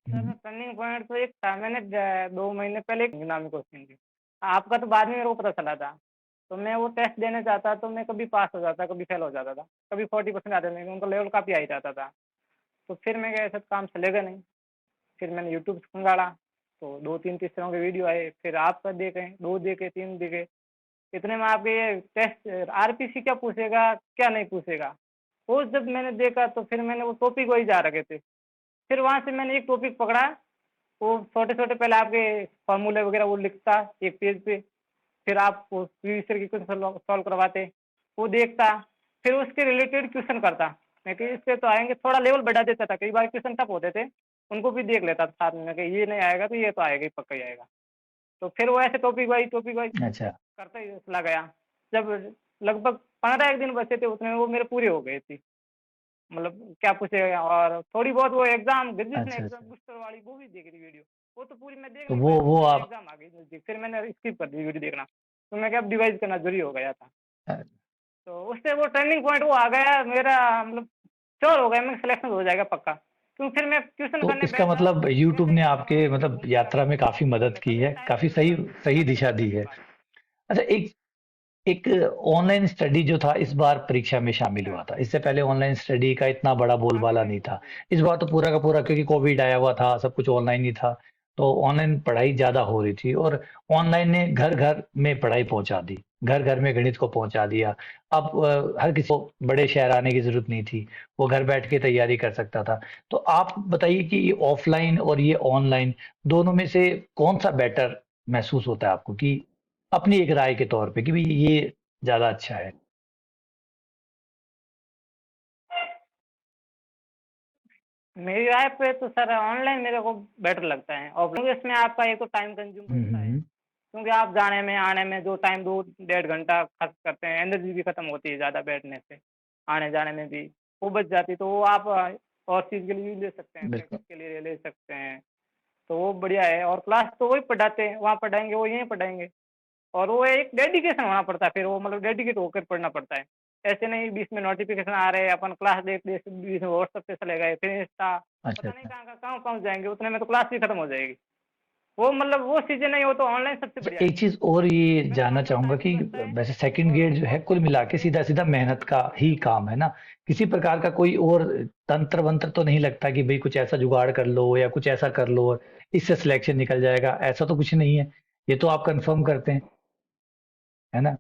सर हम्म, टर्निंग पॉइंट तो एक था, मैंने 2 महीने पहले एक नामी क्वेश्चन की, आपका तो बाद में मेरे को पता चला था। तो मैं वो टेस्ट देने जाता तो मैं कभी पास हो जाता, कभी फेल हो जाता था, कभी 40% आते थे, उनका लेवल काफ़ी हाई जाता था। तो फिर मैं क्या, ऐसा काम चलेगा नहीं। फिर मैंने यूट्यूब खंगाला, तो 2-3 तीसरों के वीडियो आए, फिर आपका देखे, 2 देखे, 3 देखे, इतने में आपके ये टेस्ट आरपीसी क्या पूछेगा, क्या नहीं पूछेगा, वो जब मैंने देखा तो फिर मैंने वो टॉपिक वही जा रखे थे। फिर वहाँ से मैंने एक टॉपिक पकड़ा, वो छोटे-छोटे पहले आपके फ़ॉर्मूले वगैरह वो लिखता एक पेज पे, फिर आप वो प्रीवियस ईयर के क्वेश्चन सॉल्व करवाते, वो देखता, फिर उसके रिलेटेड क्वेश्चन करता। मैं कि इससे तो आएँगे, थोड़ा लेवल बढ़ा देता था, कई बार क्वेश्चन टफ होते थे, उनको भी देख लेता था साथ में कि ये नहीं आएगा तो ये तो आएगा ही, पक्का ही आएगा। तो फिर वो ऐसे टॉपिक वाइज़ अच्छा। करता ही चला गया। जब लगभग 15 एक दिन बचे थे उतने में वो मेरे पूरे हो गए थे। मतलब क्या पूछेगा, और थोड़ी बहुत वो एग्ज़ाम ग्रेजुएशन अच्छा एग्ज़ाम अच्छा। बूस्टर वाली वो भी देखी थी वीडियो। वो तो पूरी मैं देख तो नहीं वो पाया क्योंकि वो मेरी आप एग्ज़ाम आ गई नज़दीक, फिर मैंने स्किप कर दी वीडियो देखना। तो मैं क्या, अब रिवाइज़ करना ज़रूरी हो गया था। अ, तो उससे वो टर्निंग पॉइंट वो आ गया मेरा, मतलब श्योर हो गया मैं सिलेक्शन हो जाएगा पक्का। क्योंकि फिर मैं ट्यूशन तो करने इसका बैठा, मतलब यूट्यूब जैसे ने ही आपके नोटिफ़िकेशन मतलब घूमने यात्रा लगा, में काफी हो मदद गया था, की मेरे है, टाइम काफी टेबल भी सही बन गया, सही आधे दिशा घंटे दी पढ़ने के है। बाद। अच्छा, एक एक ऑनलाइन स्टडी जो था इस बार परीक्षा में शामिल हुआ था, इससे पहले ऑनलाइन स्टडी का इतना बड़ा हाँ जी, बोलबाला हाँ नहीं जी, हाँ था। जी। इस बार तो पूरा का पूरा, क्योंकि कोविड आया हुआ था, सब कुछ ऑनलाइन ही था, तो ऑनलाइन पढ़ाई ज्यादा हो रही थी और ऑनलाइन ने घर घर में पढ़ाई पहुंचा दी, घर घर में गणित को पहुंचा दिया। अब हर किसी को बड़े शहर आने की जरूरत नहीं थी, वो घर बैठ के तैयारी कर सकता था। तो आप बताइए कि ये ऑफलाइन और ये ऑनलाइन दोनों में से कौन सा बेटर महसूस होता है आपको, कि अपनी एक राय के तौर पे कि भाई ये ज़्यादा अच्छा है? मेरी राय पे तो सर ऑनलाइन मेरे को बेटर लगता है ऑफलाइन, क्योंकि इसमें आपका एक तो टाइम कंज्यूम हुँ, बचता हुँ, है। हुँ। क्योंकि आप जाने में आने में जो टाइम 2 डेढ़ घंटा खर्च करते हैं, एनर्जी भी खत्म होती है ज़्यादा बैठने से, आने जाने में भी वो बच जाती है, तो वो आप और चीज़ के लिए भी ले सकते हैं, बिल्कुल। प्रैक्टिस के लिए ले सकते हैं। तो वो बढ़िया है, और क्लास तो वही पढ़ाते हैं, वहाँ पढ़ाएंगे वो यहीं पढ़ाएंगे। और वो एक डेडिकेशन होना पड़ता है, फिर वो मतलब डेडिकेट होकर पढ़ना पड़ता है। ऐसे नहीं बीच में नोटिफिकेशन आ रहे हैं, अपन क्लास देख देख बीच में व्हाट्सएप पे चले गए, फिर इंस्टा, अच्छा, पता नहीं अच्छा। कहाँ पहुँच जाएंगे, उतने में तो क्लास भी खत्म हो जाएगी। वो मतलब वो चीज़ें नहीं हो तो ऑनलाइन सबसे अच्छा, बढ़िया है। एक चीज़ और ये मेरा जानना मानना चाहूँगा टाइम भी कि बचता है, वैसे सेकंड और ग्रेड जो है बहुत कुल मिला के मेन चीज़ सीधा-सीधा मेहनत का सबसे ही बढ़िया है। काम है ना? किसी प्रकार का कोई और तंत्र-वंत्र तो नहीं लगता कि भई कुछ ऐसा जुगाड़ कर लो या कुछ ऐसा कर लो और इससे सिलेक्शन निकल जाएगा, ऐसा तो कुछ नहीं है। ये तो आप कन्फर्म करते हैं, है ना?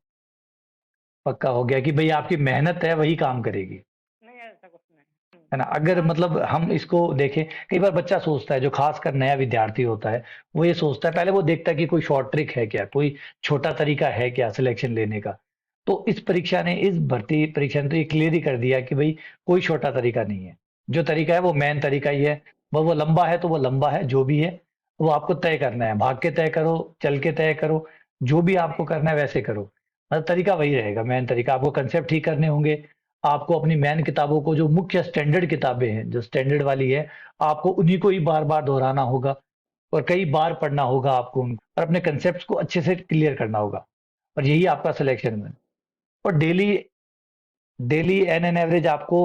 पक्का हो गया कि भई आपकी मेहनत है वही काम करेगी। नहीं ऐसा कुछ नहीं। है ना? अगर हाँ, मतलब हम इसको देखें, कई बार बच्चा सोचता है, जो खासकर नया विद्यार्थी होता है, वो ये सोचता है, पहले वो देखता है कि कोई शॉर्ट ट्रिक है क्या, कोई छोटा तरीका है क्या सिलेक्शन लेने का। तो इस परीक्षा ने, इस भर्ती परीक्षा ने तो ये क्लियर ही कर दिया कि भाई कोई छोटा तरीका नहीं है। जो तरीका है वो मेन तरीका ही है। वो लंबा है तो वो लंबा है, जो भी है वो आपको तय करना है। भाग के तय करो, चल के तय करो, जो भी आपको करना है वैसे करो। मतलब तरीका वही रहेगा, मेन तरीका। आपको कंसेप्ट ठीक करने होंगे, आपको अपनी मेन किताबों को, जो मुख्य स्टैंडर्ड किताबें हैं, जो स्टैंडर्ड वाली है, आपको उन्हीं को ही बार-बार दोहराना होगा और कई बार पढ़ना होगा आपको और अपने कॉन्सेप्ट्स को अच्छे से क्लियर करना होगा और यही आपका सिलेक्शन है। और डेली डेली एन एवरेज आपको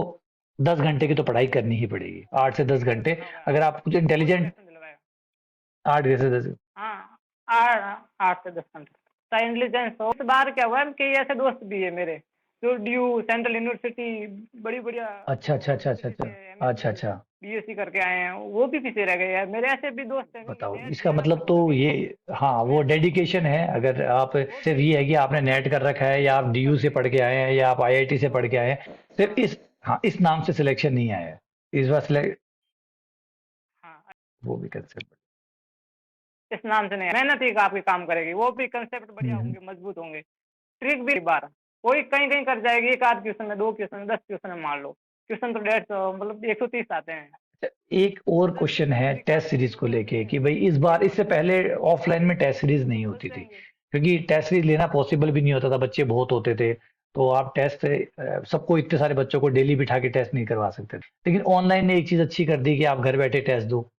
10 घंटे की तो पढ़ाई करनी ही पड़ेगी, 8 से 10 घंटे। करना होगा, अगर आप कुछ वो इंटेलिजेंट सिलेक्शन दिलवाएगा। 8 से 10। हाँ, 8 से 10 घंटे। इंटेलिजेंस हो। इस बार क्या हुआ है कि ऐसे दोस्त भी है मेरे जो ड्यू सेंट्रल यूनिवर्सिटी बड़ी बढ़िया अच्छा अच्छा अच्छा अच्छा यूनिवर्सिटी अच्छा से अच्छा एमएससी अच्छा। बीएससी करके आए हैं, वो भी पीछे रह गए यार। मेरे ऐसे भी दोस्त हैं क्योंकि बताओ नेट इसका देना मतलब शुरू तो कर दिया ये, हाँ वो मैं। डेडिकेशन है। अगर आप वो सिर्फ ये है कि आपने नेट कर रखा है या आप डीयू से पढ़ के आए हैं या आप आईआईटी से पढ़ के आए हैं, सिर्फ हाँ इस, हाँ इस नाम से सिलेक्शन नहीं आया है। इस बार सिलेक्ट, हाँ, वो भी कंसेप्ट। इस नाम से नहीं है। मेहनत ही आपके काम करेगी, वो भी कंसेप्ट बढ़िया हम्म। होंगे, मजबूत होंगे। ट्रिक भी बार कोई कहीं कहीं कर जाएगी, एक आध क्वेश्चन में, 2 क्वेश्चन में, 10 क्वेश्चन में मान लो। क्वेश्चन तो 150 मतलब 130 आते हैं, अच्छा, एक और तो 10 क्वेश्चन क्वेश्चन है ट्रिक टेस्ट आते हैं सीरीज कि को वो लेके नहीं कि भाई इस बार, सॉल्व इससे करने पहले हैं, ऑफलाइन में टेस्ट सीरीज तो नहीं फंस होती थी, जाएंगे। क्योंकि टेस्ट सीरीज लेना पॉसिबल भी नहीं होता था, बच्चे बहुत होते थे। तो आप टेस्ट, सबको इतने सारे बच्चों को डेली बिठा के टेस्ट नहीं करवा सकते थे। लेकिन ऑनलाइन ने एक चीज अच्छी कर दी कि आप घर बैठे टेस्ट दो,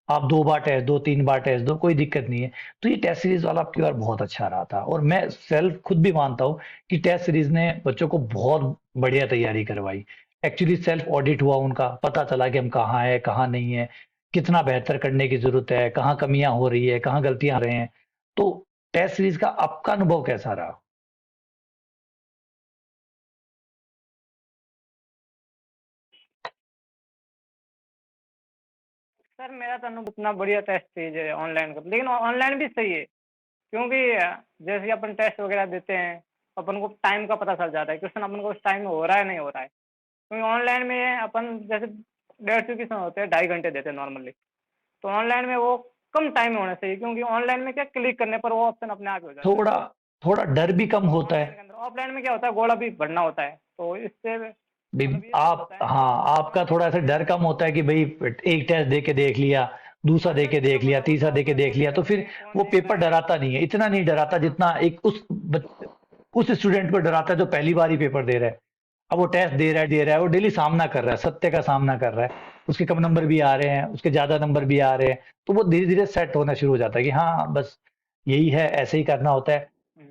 आप 2 बार टेस्ट दो, 3 बार टेस्ट दो, कोई दिक्कत नहीं है। तो ये टेस्ट सीरीज वाला आपकी बार बहुत अच्छा रहा था, और मैं सेल्फ खुद भी मानता हूँ कि टेस्ट सीरीज ने बच्चों को बहुत बढ़िया तैयारी करवाई। एक्चुअली सेल्फ ऑडिट हुआ, उनका पता चला कि हम कहाँ है कहाँ नहीं है, कितना बेहतर करने की जरूरत है, कहाँ कमियां हो रही है, कहाँ गलतियां हो रहे हैं। तो टेस्ट सीरीज का आपका अनुभव कैसा रहा? सर मेरा तो अनुभव उतना बढ़िया टेस्ट सीरीज है ऑनलाइन का, लेकिन ऑनलाइन भी सही है क्योंकि जैसे अपन टेस्ट वगैरह देते हैं, अपन को टाइम का पता चल जाता है, क्वेश्चन अपन को उस टाइम में हो रहा है नहीं हो रहा है। क्योंकि ऑनलाइन में अपन जैसे 150 क्वेश्चन होते हैं, 2.5 घंटे देते हैं नॉर्मली। तो ऑनलाइन में वो कम टाइम में होना चाहिए, क्योंकि ऑनलाइन में क्या क्लिक करने पर वो ऑप्शन अपने आप ही हो जाता है। थोड़ा थोड़ा डर भी कम होता ऑनलाइन है। के अंदर, ऑफलाइन में क्या होता है, घोड़ा भी भरना होता है, तो इससे भी मतलब ये सब आप, होता है कि हाँ आपका ऑनलाइन थोड़ा में सा डर कम होता है कि भाई एक टेस्ट दे के देख लिया, दूसरा हाँ दे के डर देख खत्म लिया, होता है, वो तीसरा दे टॉप के देख कैसे लिया, तो फिर करेंगे, कौन वो देख पेपर रहा है। डराता नहीं है, इतना नहीं डराता हाँ जितना एक उस स्टूडेंट को डराता है जो पहली बार ही पेपर दे रहा है। अब वो टेस्ट दे रहा है, वो डेली सामना कर रहा है, सत्य का सामना कर रहा है। उसके कम नंबर भी आ रहे हैं, उसके ज्यादा नंबर भी आ रहे हैं, तो वो धीरे धीरे सेट होना शुरू हो जाता है कि हाँ बस यही है, ऐसे ही करना होता है। हम्म।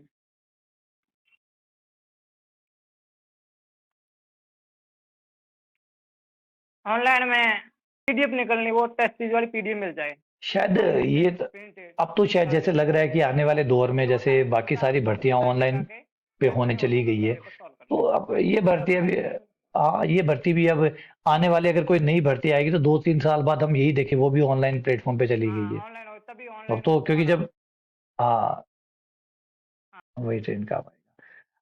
ऑनलाइन में पीडीएफ निकलनी, वो टेस्ट सीरीज वाली पीडीएफ मिल जाए, शायद वो ये प्रिंटेड अब तो शायद सारी जैसे लग रहा है कि आने वाले दौर में जो जैसे टाइम बाकी लगेगा सारी उस भर्तियां टाइम लगा ऑनलाइन के पे टेस्ट होने में वो चली गई है। पेपर सॉल्व कर तो लेंगे। अब ये हाँ भर्ती अभी, ऑनलाइन में हाँ ये भर्ती भी अब आने वाली, अगर कोई नई भर्ती आएगी तो 2-3 साल बाद हम यही देखें वो भी ऑनलाइन प्लेटफॉर्म पे चली गई है। हाँ ऑनलाइन हो तभी अब ऑनलाइन तो हो क्योंकि दोबारा। जब, हाँ हाँ वही ट्रेन का आएगा।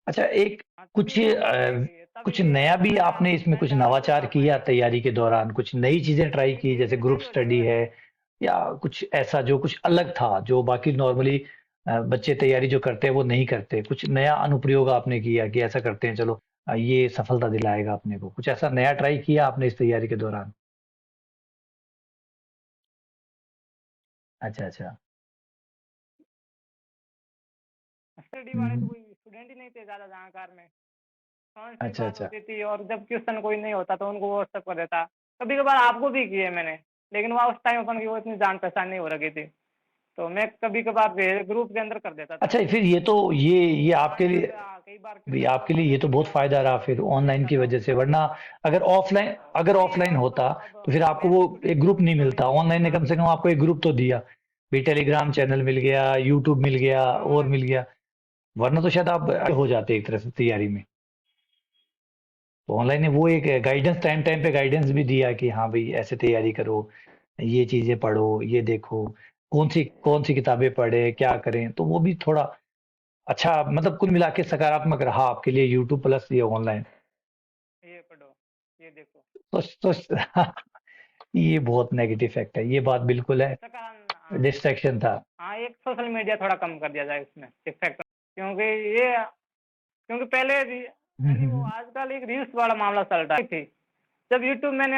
अच्छा एक हाँ तभी कुछ वो काम आएगी, कुछ तभी नया भी नया आपने इसमें कुछ स्टैंडर्ड नवाचार आ किया पाएगा। तैयारी के दौरान, कुछ नई चीजें ट्राई एक की एक जैसे ग्रुप चेंज हो स्टडी जाएगा है, सर। या कुछ ऐसा जो कुछ अलग था जो बाकी नॉर्मली बच्चे तैयारी जो करते हैं वो नहीं करते, कुछ नया अनुप्रयोग आपने किया कि ऐसा करते हैं चलो, ये सफलता दिलाएगा अपने को, कुछ ऐसा नया ट्राई किया आपने इस तैयारी के दौरान? अच्छा अच्छा। स्टडी वाले तो हम्म। कोई स्टूडेंट ही नहीं थे ज़्यादा जानकार में, कौन सी अच्छा बात अच्छा। होती थी, और जब क्वेश्चन कोई नहीं होता तो उनको व्हाट्सएप कर देता। कभी कभार आपको भी किए मैंने, लेकिन वहाँ उस टाइम अपन की वो इतनी जान पहचान नहीं हो रखी थी, तो मैं कभी कभार ग्रुप के अंदर कर देता था। अच्छा फिर ये तो ये हाँ आपके इस लिए, तरह कई बार भी क्वेश्चन आपके सॉल्व लिए कर ये लेता तो था बहुत मैं, फायदा रहा फिर देख ऑनलाइन की लेता था वजह उनको। से, वरना अगर ऑफलाइन हाँ होता अब तो फिर आपको ऑनलाइन वो में एक स्टूडेंट ग्रुप नहीं कभी मिलता। ऑनलाइन ने कम से कम आपको एक ग्रुप तो दिया, भी टेलीग्राम चैनल मिल गया, यूट्यूब मिल गया हाँ और मतलब मिल गया, वरना तो शायद आप हो जाते एक तरह से तैयारी में। तो ऑनलाइन ने वो एक गाइडेंस, टाइम टाइम पे गाइडेंस भी दिया कि हाँ भाई ऐसे तैयारी करो, ये चीजें पढ़ो, ये देखो, कौन सी किताबें पढ़े, क्या करें, तो वो भी थोड़ा अच्छा, मतलब कुल मिला के सकारात्मक रहा आपके लिए यूट्यूब प्लस ये ऑनलाइन। ये पढ़ो, ये देखो। तो ये बहुत नेगेटिव फैक्ट है, ये बात बिल्कुल है, हाँ डिस्ट्रैक्शन था। हाँ, एक सोशल मीडिया थोड़ा कम कर दिया जाए इसमें इफेक्ट, क्योंकि ये क्योंकि पहले हम्म यानी हम्म, वो हम्म। आजकल एक रील्स वाला मामला चल रहा थी। जब यूट्यूब मैंने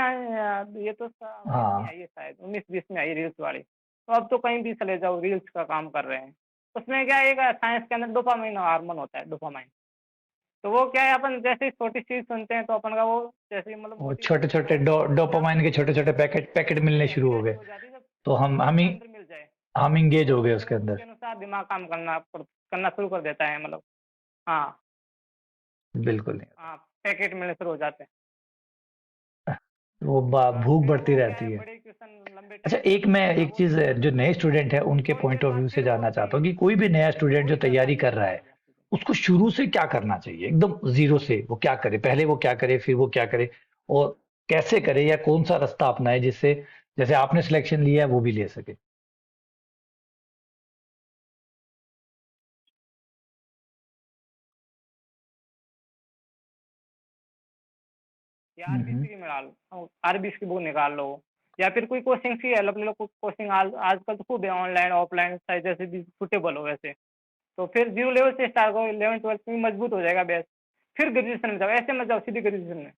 ये तो 19 में हाँ आई है शायद, 19-20 में आई रील्स वाली, तो अब तो कहीं भी चले जाओ रील्स का काम कर रहे हैं। उसमें क्या है, एक साइंस के अंदर डोपामाइन हार्मोन होता है, डोपामाइन। तो वो क्या है, अपन जैसे ही छोटी चीज सुनते हैं तो अपन का वो जैसे ही मतलब वो मोटिवेट छोटे होता है, छोटे जहाँ डोपामाइन तक के छोटे छोटे पैकेट पैकेट मिलने शुरू हो क्यूरियोसिटी गए। हो जाती है, जब तो कोई हम भी ही आंसर मिल जाए हम इंगेज हो तो गए फिर उसके उसके अंदर। अनुसार दिमाग काम करना शुरू कर देता है, मतलब हाँ बिल्कुल नहीं होता। हाँ पैकेट मिलने शुरू हो जाते हैं। वो हाँ, भूख फिर बढ़ती वो क्या रहती है है। बड़े क्वेश्चन लंबे अच्छा, टाइम तक एक मैं हाँ एक वो चीज सही है जो नए स्टूडेंट है उनके थोड़ी पॉइंट देर ऑफ बाद व्यू से फिर वो जानना चाहता हूँ अपनी कि कोई भी नया स्टूडेंट जो वही करता तैयारी है कर फिर रहा है आगे उसको शुरू से क्या करना चाहिए, एकदम जीरो से वो क्या करे, पहले वो क्या करे, फिर वो क्या करे, और कैसे करे, या कौन सा रास्ता अपनाए जिससे जैसे आपने सिलेक्शन लिया है वो भी ले सके। या हम्म। आरबीसी की में डालो आरबीसी की बुक निकाल लो या फिर कोई कोचिंग सी हेल्प ले लो कोचिंग आजकल तो खूब है ऑनलाइन ऑफलाइन चाहे जैसे भी सुटेबल हो वैसे तो फिर जीरो लेवल से स्टार्ट करो 11 12 में मजबूत हो जाएगा बेस फिर ग्रेजुएशन में जाओ ऐसे मत जाओ सीधी ग्रेजुएशन में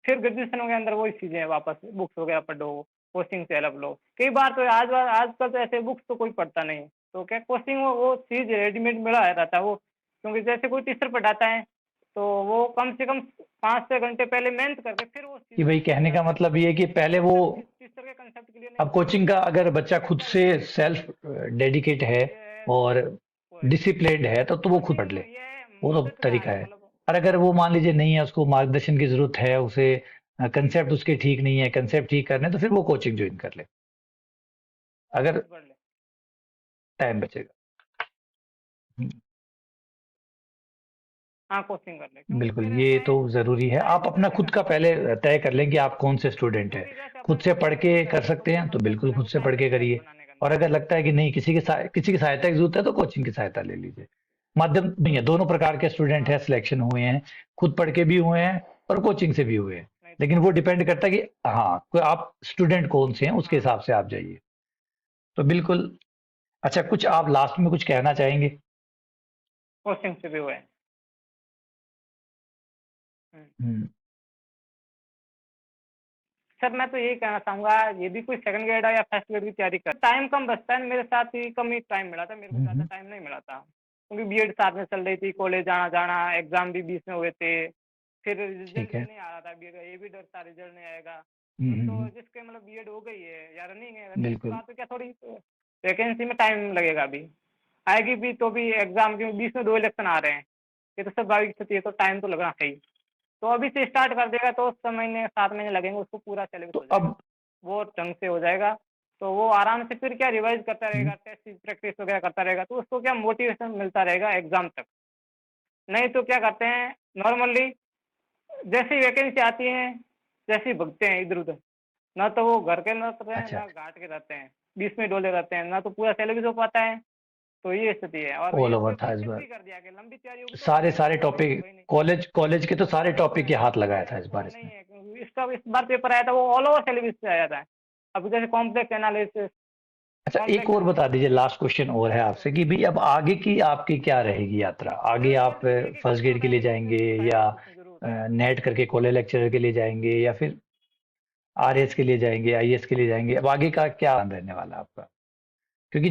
फिर ग्रेजुएशन के अंदर वही चीजें हैं वापस बुक्स वगैरह पढ़ो कोचिंग से हेल्प लो कई बार तो आजकल तो ऐसे बुक्स तो कोई पढ़ता नहीं तो क्या कोचिंग वो चीज रेडीमेड मिला रहता है वो क्योंकि जैसे कोई टीचर पढ़ाता है तो वो कम से कम 5 6 घंटे पहले मेहनत करके फिर वो चीज कि भाई कहने का समझाता है मतलब तो ये है कि पहले वो, कंसेप्ट टीचर के कंसेप्ट क्लियर नहीं अब होते कोचिंग का अगर बच्चा खुद सिंपल से है सेल्फ डेडिकेट है तो ये है और वो है डिसिप्लिन्ड है तो वो खुद पढ़ कोचिंग ले, ये है वो तो मददगार तरीका है है। मतलब और अगर वो मान लीजिए नहीं है, उसको मार्गदर्शन की जरूरत है, उसे कंसेप्ट उसके ठीक नहीं है, कंसेप्ट ठीक करने, तो फिर वो कोचिंग ज्वाइन कर ले अगर खुद पढ़ ले टाइम बचेगा। हम्म, हाँ कोचिंग कर ले क्योंकि बिल्कुल, फिर ये ऐसा तो है जरूरी है। टाइम आप बचा अपना खुद रहेगा का पहले तय कर लें कि आप कौन से स्टूडेंट हैं। क्योंकि जैसे खुद अपन से खुद पढ़ से के खुद कर करेंगे तो सकते फिर हैं तो मतलब बिल्कुल अपने खुद को से टाइम पढ़ के लगेगा करिए। बनाने के और अंदर अगर लगता है कि नहीं, किसी की सहायता की जरूरत है तो कोचिंग की सहायता ले लीजिए। माध्यम नहीं है, दोनों प्रकार के स्टूडेंट हाँ हैं, सिलेक्शन हुए हैं, खुद पढ़ के भी हुए हैं और कोचिंग से भी हुए हैं। नहीं तो लेकिन वो डिपेंड करता है कि हाँ, कोई आप स्टूडेंट कौन से हैं, उसके हाँ हिसाब से आप जाइए। तो बिल्कुल। अच्छा, कुछ आप लास्ट में कुछ कहना चाहेंगे? कोचिंग से भी हुए हम्म। हम्म। सर मैं तो यही कहना चाहूंगा यदि कोई सेकंड ग्रेड या फर्स्ट ग्रेड की तैयारी कर टाइम कम बचता है मेरे साथ ही कम ही टाइम मिला था मेरे को ज़्यादा हम्म। टाइम नहीं मिला था क्योंकि बीएड साथ में चल रही थी कॉलेज आना जाना एग्जाम भी बीच में हुए थे फिर रिजल्ट ठीक भी है। नहीं आ रहा था बीएड का ये भी डर था रिजल्ट नहीं आएगा तो हम्म। जिसके मतलब बीएड हो गई है या रनिंग है रनिंग के बिल्कुल। बाद तो क्या थोड़ी वैकेंसी में टाइम लगेगा अभी आएगी भी तो भी एग्जाम के बीच में 2 इलेक्शन आ रहे हैं ये तो स्वाभाविक स्थिति है तो टाइम तो लगना चाहिए तो अभी से स्टार्ट कर देगा तो 6 महीने 7 महीने लगेंगे उसको पूरा सिलेबस तो हो जाएगा अब वो ढंग से हो जाएगा तो वो आराम से फिर क्या रिवाइज करता हम्म, रहेगा टेस्ट प्रैक्टिस वगैरह करता रहेगा तो उसको क्या मोटिवेशन मिलता रहेगा एग्जाम तक नहीं तो क्या करते हैं नॉर्मली जैसी वैकेंसी आती है जैसे ही भगते हैं इधर उधर ना तो वो घर के ना रहते हैं अच्छा, ना घाट के रहते हैं बीच में डोले रहते हैं ना तो पूरा सिलेबस हो पाता है तो ये स्थिति है और ऑल एक ओवर था पेपर इस फिक्स बार। भी कर दिया कि लंबी तैयारी होगी तो सारे होगा सारे नहीं तो टॉपिक, होगा ही नहीं कॉलेज के तो सारे ऐसा टॉपिक के है हाथ तो लगाया ये था इस वो बार नहीं इसने। है क्योंकि इसका इस बार पेपर आया था वो ऑल ओवर सिलेबस से आया था अब जैसे कॉम्प्लेक्स एनालिसिस अच्छा, एक कॉम्प्लेक्स और बता एनालिसिस दीजिए, ये लास्ट क्वेश्चन और है आपसे कि भाई अब आगे की आपकी क्या रहेगी यात्रा? आगे मेरा तो आप अभी एक ही फर्स्ट कंफर्म ग्रेड के बताया लिए कि मुझे जाएंगे या साइंस की जरूरत है नेट करके कॉलेज लेक्चरर के लिए जाएंगे या फिर आरएस के लिए जाएंगे, आईएएस के लिए जाएंगे? अब आगे का क्या प्लान रहने वाला है आपका? क्योंकि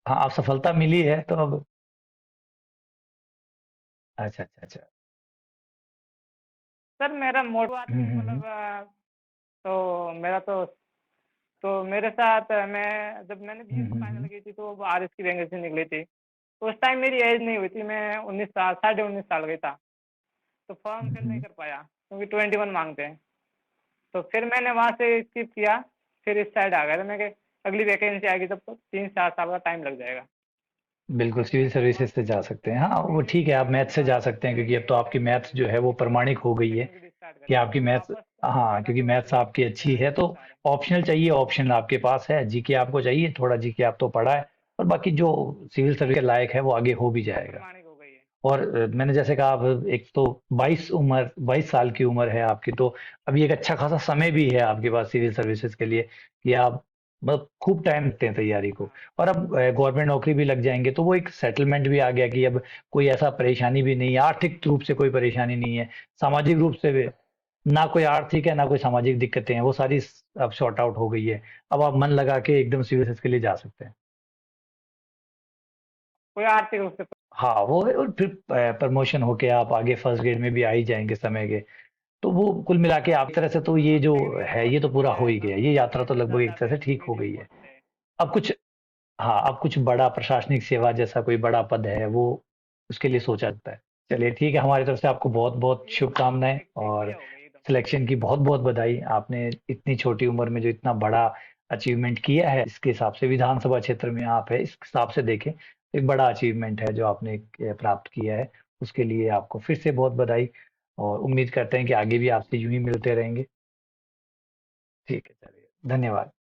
हाँ, आप सफलता मिली है तो अब। अच्छा, अच्छा, अच्छा। सर मेरा मोटो आदमी हम्म। मतलब तो मेरा तो मेरे साथ मैं जब मैंने बीएससी फाइनल हम्म। की थी तो आरएस की वैकेंसी निकली थी तो उस टाइम मेरी एज नहीं हुई थी मैं 19 साल 19.5 साल का था तो फॉर्म फिल नहीं हम्म। कर पाया क्योंकि 21 मांगते हैं तो फिर मैंने वहाँ से स्किप किया फिर इस साइड आ गया तो मैं अगली वैकेंसी आएगी तब तो 3 4 साल का टाइम लग जाएगा बिल्कुल, फिर सिविल मैं क्या हुआ सर्विसेज से जा सकते हैं। हाँ, वो इंग्लिश ठीक है, आप मैथ से जा वापस सकते हैं क्योंकि अब करेंगे तो आपकी सेकंड ग्रेड मैथ्स जो है वो प्रमाणिक हो गई है सेकंड ग्रेड स्टार्ट कि करेंगे आपकी तो मैथ्स। वापस हाँ, मेरा क्योंकि जो मैथ्स आपकी अच्छी है, चैलेंज तो बहुत सारे ऑप्शनल चाहिए, ऑप्शन आपके पास है, जीके आपको चाहिए, थोड़ा जीके आप तो पढ़ा है, और बाकी जो सिविल सर्विस के लायक है वो आगे हो भी जाएगा। प्रमाणिक हो गई है और मैंने जैसे कहा, अब एक तो 22 साल की उम्र है आपकी, तो अभी एक अच्छा खासा समय भी है आपके पास सिविल सर्विसेज के लिए कि आप मतलब खूब टाइम देते हैं तैयारी को। हाँ और अब गवर्नमेंट नौकरी भी लग जाएंगे तो वो एक सेटलमेंट भी आ गया कि अब कोई ऐसा परेशानी भी नहीं है, आर्थिक रूप से कोई परेशानी नहीं है, सामाजिक रूप से भी ना कोई आर्थिक है ना कोई सामाजिक दिक्कतें हैं, वो सारी अब शॉर्ट आउट हो गई है। अब आप मन लगा के एकदम सिविल सर्विस के लिए जा सकते हैं। कोई आर्थिक रूप से हाँ, वो है, और फिर प्रमोशन होके आप आगे फर्स्ट ग्रेड में भी आ ही जाएंगे समय के। तो वो कुल मिला के आप तरह से तो ये जो सेकंड ग्रेड है ये पोस्ट तो पूरा भी हो है ही गया, ये थर्ड यात्रा ग्रेड तो में लगभग एक तरह ज़्यादा से ठीक हो मीडियम गई है। पोस्ट है अब कुछ, हाँ, अब कुछ बड़ा प्रशासनिक सेवा जैसा कोई बड़ा पद है वो उसके लिए सोचा जाता है। चलिए ठीक है, हमारी तरफ से आपको बहुत बहुत ये शुभकामनाएं, एक और बढ़िया हो गई एकदम सिलेक्शन की बहुत-बहुत बधाई। आपने इतनी छोटी उम्र में जो इतना बड़ा अचीवमेंट किया है, इसके हिसाब से विधानसभा क्षेत्र में आप है, इस हिसाब से देखें, एक बड़ा अचीवमेंट है जो आपने प्राप्त किया है। उसके लिए आपको फिर से बहुत बधाई और उम्मीद करते हैं कि आगे भी आपसे यूँ ही मिलते रहेंगे। ठीक है, चलिए, धन्यवाद।